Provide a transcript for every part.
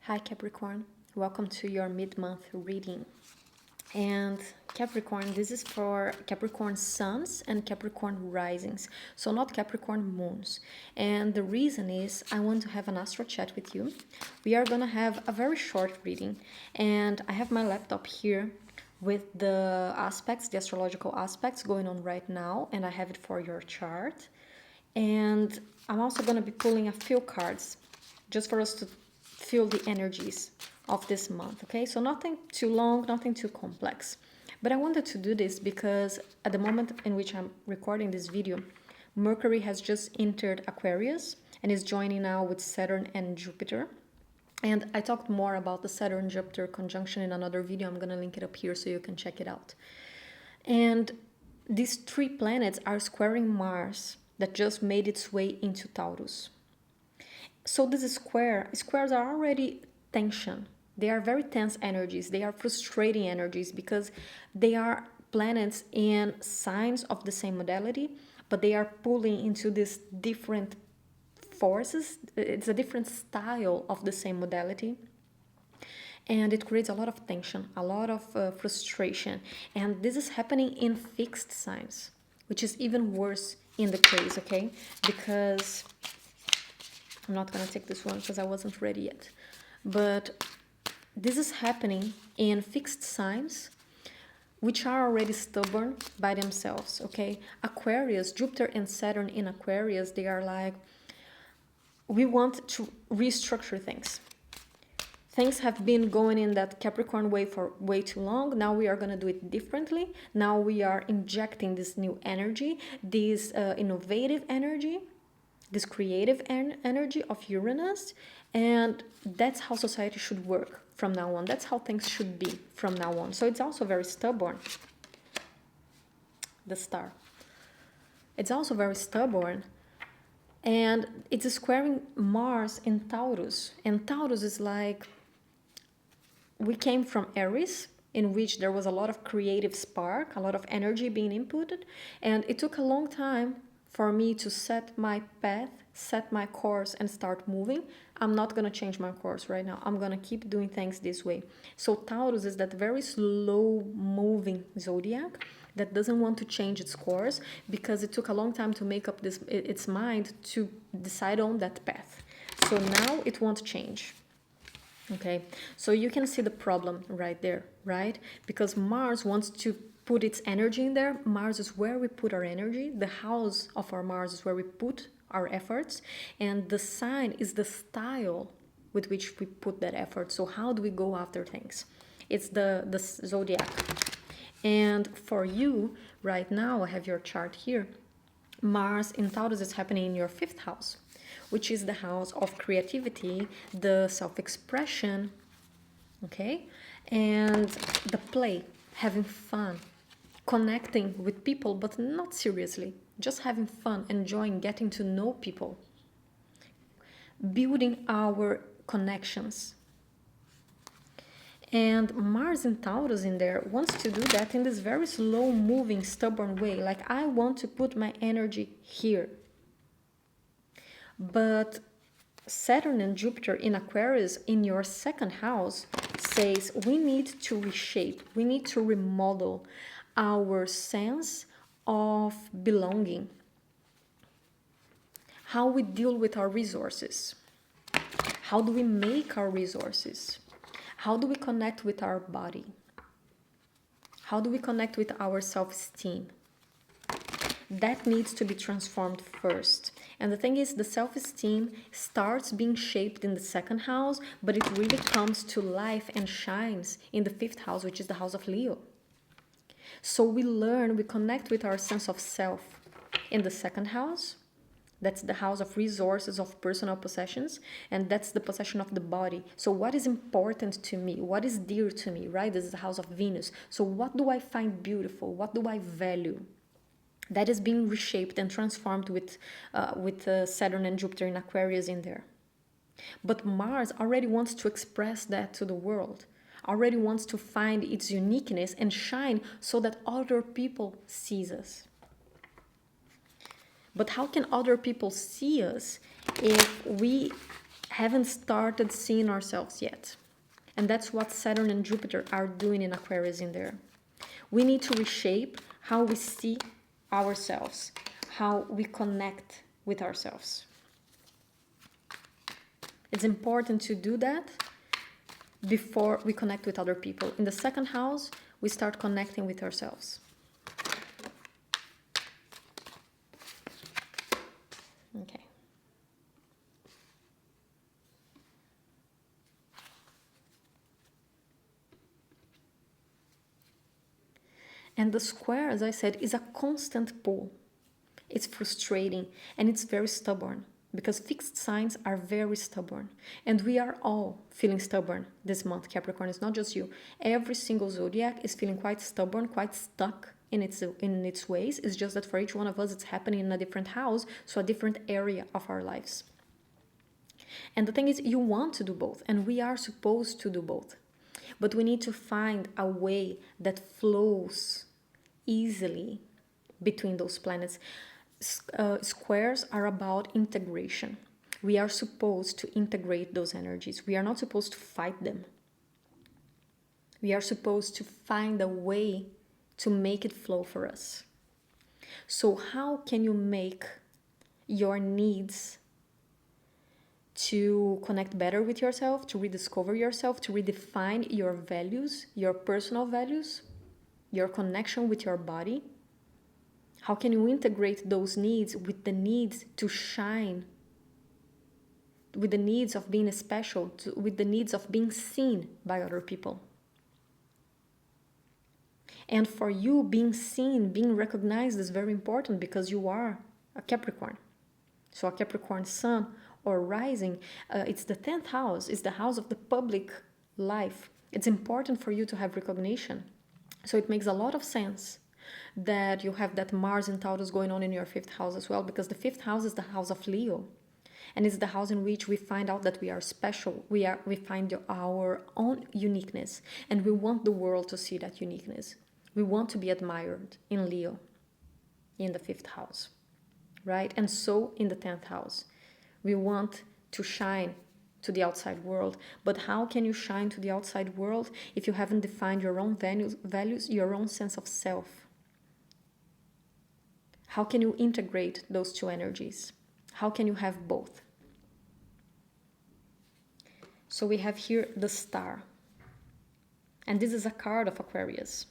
Hi Capricorn, welcome to your mid-month reading. And Capricorn, this is for Capricorn suns and Capricorn risings, so not Capricorn moons. And the reason is I want to have an astro chat with you. We are gonna have a very short reading, and I have my laptop here with the aspects, the astrological aspects going on right now, and I have it for your chart. And I'm also gonna be pulling a few cards just for us to feel the energies of this month, okay? So nothing too long, nothing too complex. But I wanted to do this because at the moment in which I'm recording this video, Mercury has just entered Aquarius and is joining now with Saturn and Jupiter. And I talked more about the Saturn-Jupiter conjunction in another video. I'm gonna link it up here so you can check it out. And these three planets are squaring Mars that just made its way into Taurus. So this squares are already tension. They are very tense energies. They are frustrating energies because they are planets in signs of the same modality, but they are pulling into these different forces. It's a different style of the same modality. And it creates a lot of tension, a lot of frustration. And this is happening in fixed signs, which is even worse in the case, okay? Because I'm not gonna take this one because I wasn't ready yet. But this is happening in fixed signs which are already stubborn by themselves, okay? Aquarius, Jupiter and Saturn in Aquarius, they are like, we want to restructure things. Things have been going in that Capricorn way for way too long. Now we are going to do it differently. Now we are injecting this new energy, this innovative energy, this creative energy of Uranus, and that's how society should work from now on. That's how things should be from now on. So it's also very stubborn. The star. It's also very stubborn, and it's squaring Mars in Taurus. And Taurus is like, we came from Aries, in which there was a lot of creative spark, a lot of energy being inputted, and it took a long time for me to set my path, set my course, and start moving. I'm not going to change my course right now. I'm going to keep doing things this way. So Taurus is that very slow moving zodiac that doesn't want to change its course because it took a long time to make up its mind to decide on that path. So now it won't change. Okay, so you can see the problem right there, right? Because Mars wants to put its energy in there. Mars is where we put our energy. The house of our Mars is where we put our efforts. And the sign is the style with which we put that effort. So how do we go after things? It's the zodiac. And for you, right now, I have your chart here. Mars in Taurus is happening in your 5th house, which is the house of creativity, the self-expression, okay? And the play, having fun, connecting with people, but not seriously, just having fun, enjoying getting to know people, building our connections. And Mars in Taurus in there wants to do that in this very slow moving, stubborn way. Like, I want to put my energy here. But Saturn and Jupiter in Aquarius in your 2nd house says we need to reshape, we need to remodel our sense of belonging, how we deal with our resources, how do we make our resources, how do we connect with our body, how do we connect with our self-esteem. That needs to be transformed first. And the thing is, the self-esteem starts being shaped in the 2nd house, but it really comes to life and shines in the 5th house, which is the house of Leo. So we learn, we connect with our sense of self in the 2nd house. That's the house of resources, of personal possessions, and that's the possession of the body. So what is important to me? What is dear to me, right? This is the house of Venus. So what do I find beautiful? What do I value? That is being reshaped and transformed with Saturn and Jupiter in Aquarius in there. But Mars already wants to express that to the world, already wants to find its uniqueness and shine so that other people sees us. But how can other people see us if we haven't started seeing ourselves yet. And that's what Saturn and Jupiter are doing in Aquarius in there. We need to reshape how we see ourselves, how we connect with ourselves. It's important to do that before we connect with other people. In the second house, we start connecting with ourselves. Okay. And the square, as I said, is a constant pull. It's frustrating and it's very stubborn because fixed signs are very stubborn. And we are all feeling stubborn this month, Capricorn. It's not just you. Every single zodiac is feeling quite stubborn, quite stuck in its ways. It's just that for each one of us, it's happening in a different house, so a different area of our lives. And the thing is, you want to do both, and we are supposed to do both. But we need to find a way that flows easily between those planets. Squares are about integration. We are supposed to integrate those energies. We are not supposed to fight them. We are supposed to find a way to make it flow for us. So how can you make your needs to connect better with yourself, to rediscover yourself, to redefine your values, your personal values, your connection with your body? How can you integrate those needs with the needs to shine, with the needs of being special, with the needs of being seen by other people? And for you, being seen, being recognized is very important because you are a Capricorn. So a Capricorn sun or rising, it's the 10th house, it's the house of the public life. It's important for you to have recognition. So it makes a lot of sense that you have that Mars and Taurus going on in your 5th house as well, because the 5th house is the house of Leo. And it's the house in which we find out that we are special. We find our own uniqueness. And we want the world to see that uniqueness. We want to be admired in Leo, in the 5th house, right? And so in the 10th house, we want to shine to the outside world. But how can you shine to the outside world if you haven't defined your own values, your own sense of self? How can you integrate those two energies? How can you have both? So we have here the star. And this is a card of Aquarius.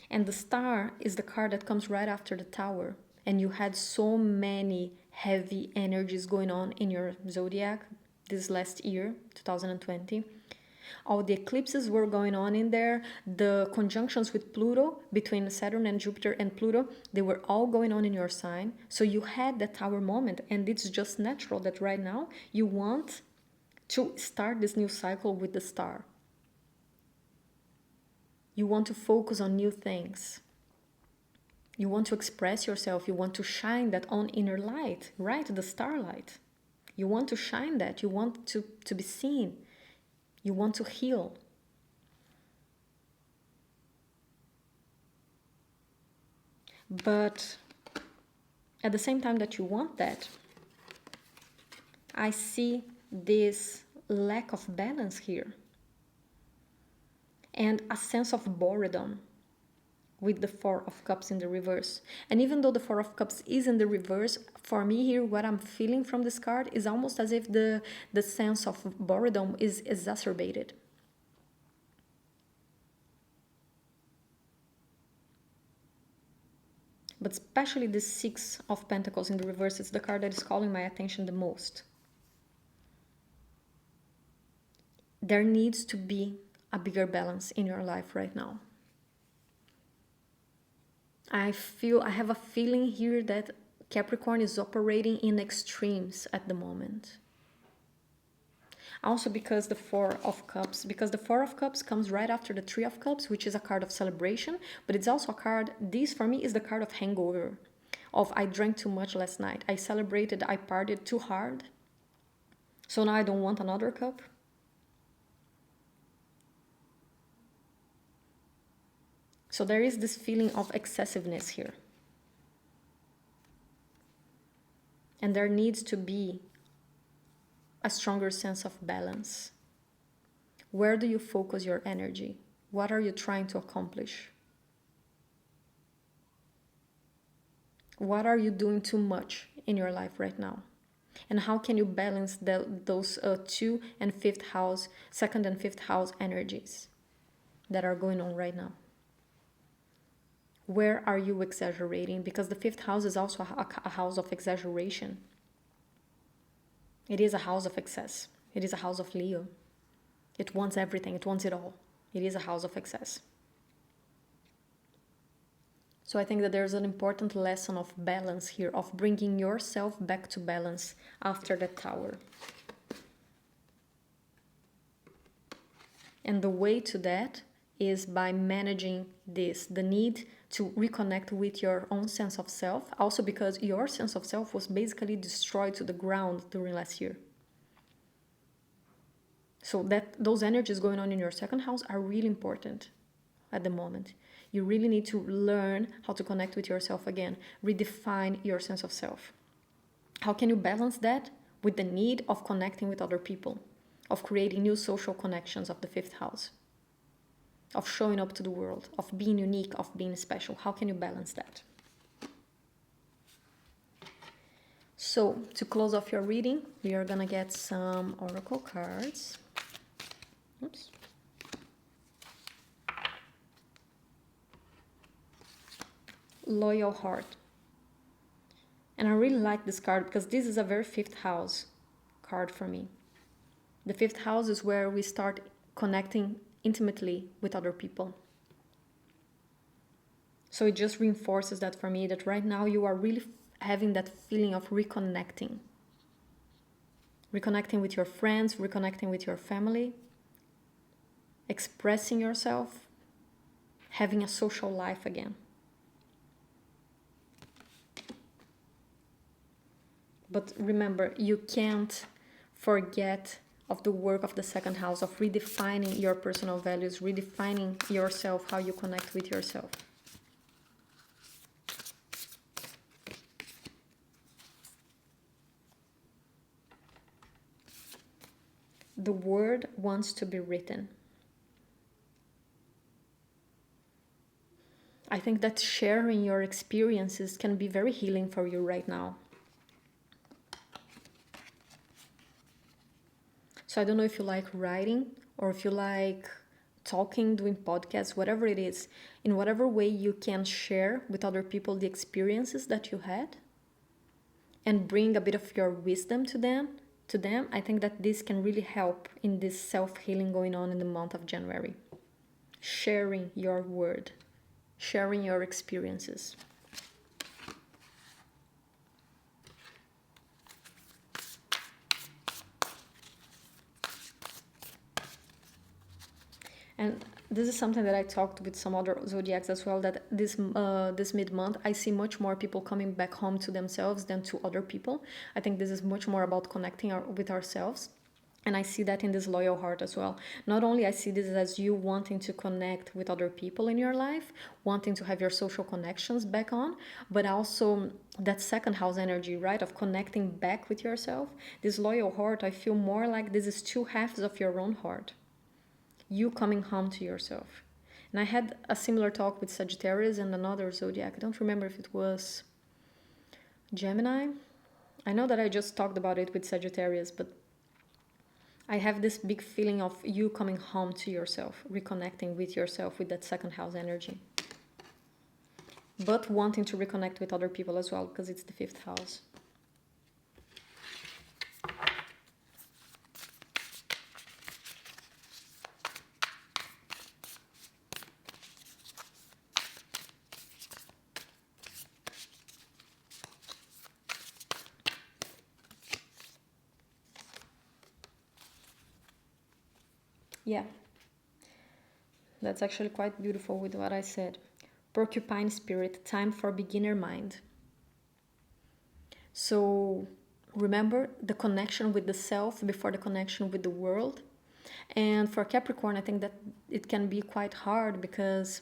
And the star is the card that comes right after the tower. And you had so many heavy energies going on in your zodiac this last year, 2020. All the eclipses were going on in there. The conjunctions with Pluto, between Saturn and Jupiter and Pluto, they were all going on in your sign. So you had that tower moment, and it's just natural that right now you want to start this new cycle with the star. You want to focus on new things. You want to express yourself. You want to shine that own inner light, right? The starlight. You want to shine that. You want to be seen. You want to heal. But at the same time that you want that, I see this lack of balance here. And a sense of boredom with the Four of Cups in the reverse. And even though the Four of Cups is in the reverse, for me here, what I'm feeling from this card is almost as if the sense of boredom is exacerbated. But especially the Six of Pentacles in the reverse, it's the card that is calling my attention the most. There needs to be a bigger balance in your life right now. I have a feeling here that Capricorn is operating in extremes at the moment. Also because the Four of Cups comes right after the Three of Cups, which is a card of celebration, but it's also a card, this for me is the card of hangover, of I drank too much last night, I celebrated, I partied too hard, so now I don't want another cup. So there is this feeling of excessiveness here. And there needs to be a stronger sense of balance. Where do you focus your energy? What are you trying to accomplish? What are you doing too much in your life right now? And how can you balance those 2 and 5th house, 2nd and 5th house energies that are going on right now? Where are you exaggerating? Because the 5th house is also a house of exaggeration. It is a house of excess. It is a house of Leo. It wants everything. It wants it all. It is a house of excess. So I think that there's an important lesson of balance here, of bringing yourself back to balance after the Tower. And the way to that is by managing this, the need to reconnect with your own sense of self, also because your sense of self was basically destroyed to the ground during last year. So that those energies going on in your 2nd house are really important at the moment. You really need to learn how to connect with yourself again, redefine your sense of self. How can you balance that with the need of connecting with other people, of creating new social connections of the 5th house, of showing up to the world, of being unique, of being special? How can you balance that? So, to close off your reading, we are gonna get some oracle cards. Oops. Loyal Heart. And I really like this card because this is a very 5th house card for me. The 5th house is where we start connecting intimately with other people. So it just reinforces that for me, that right now you are really having that feeling of reconnecting. Reconnecting with your friends, reconnecting with your family, expressing yourself, having a social life again. But remember, you can't forget of the work of the 2nd house, of redefining your personal values, redefining yourself, how you connect with yourself. The word wants to be written. I think that sharing your experiences can be very healing for you right now. So I don't know if you like writing or if you like talking, doing podcasts, whatever it is, in whatever way you can share with other people the experiences that you had and bring a bit of your wisdom to them, I think that this can really help in this self-healing going on in the month of January. Sharing your word, sharing your experiences. And this is something that I talked with some other zodiacs as well, that this mid-month I see much more people coming back home to themselves than to other people. I think this is much more about connecting with ourselves. And I see that in this Loyal Heart as well. Not only I see this as you wanting to connect with other people in your life, wanting to have your social connections back on, but also that 2nd house energy, right, of connecting back with yourself. This Loyal Heart, I feel more like this is 2 halves of your own heart. You coming home to yourself. And I had a similar talk with Sagittarius and another zodiac. I don't remember if it was Gemini. I know that I just talked about it with Sagittarius, but I have this big feeling of you coming home to yourself, reconnecting with yourself with that 2nd house energy. But wanting to reconnect with other people as well, because it's the 5th house. Yeah, that's actually quite beautiful with what I said. Porcupine spirit, time for beginner mind. So remember the connection with the self before the connection with the world. And for Capricorn, I think that it can be quite hard because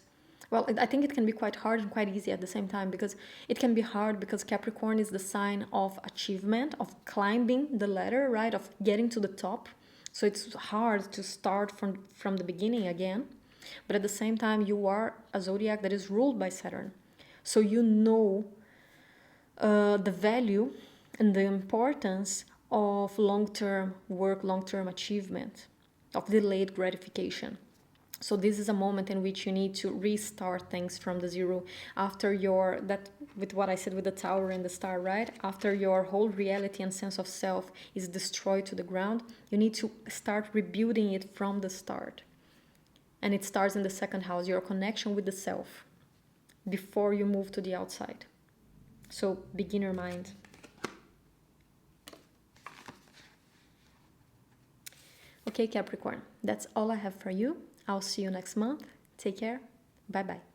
Well, I think it can be quite hard and quite easy at the same time, because it can be hard because Capricorn is the sign of achievement, of climbing the ladder, right? Of getting to the top. So it's hard to start from the beginning again. But at the same time, you are a zodiac that is ruled by Saturn. So you know the value and the importance of long-term work, long-term achievement, of delayed gratification. So this is a moment in which you need to restart things from the zero after your, that with what I said with the tower and the star, right? After your whole reality and sense of self is destroyed to the ground, you need to start rebuilding it from the start. And it starts in the second house, your connection with the self, before you move to the outside. So beginner mind. Okay, Capricorn, that's all I have for you. I'll see you next month. Take care. Bye bye.